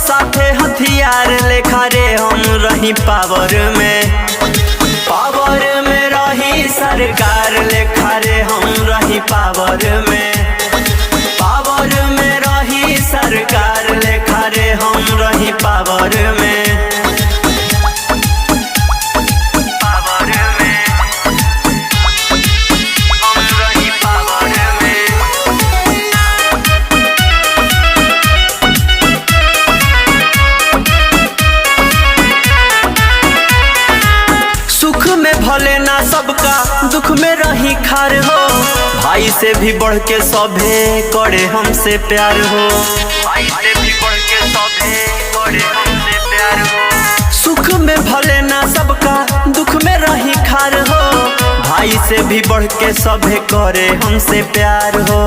साथे हथियार लेखा रे हम रही पावर में रही सरकार लेखा रे हम रही पावर में रही सरकार लेखा रे हम रही पावर में सुख में भले ना सबका दुख में रही खार हो भाई से भी बढ़ के सभे करे हमसे प्यार हो भाई से भी बढ़ के सभे करे हमसे प्यार हो सुख में भले ना सबका दुख में रही खार हो भाई से भी बढ़ के सभे करे हमसे प्यार हो।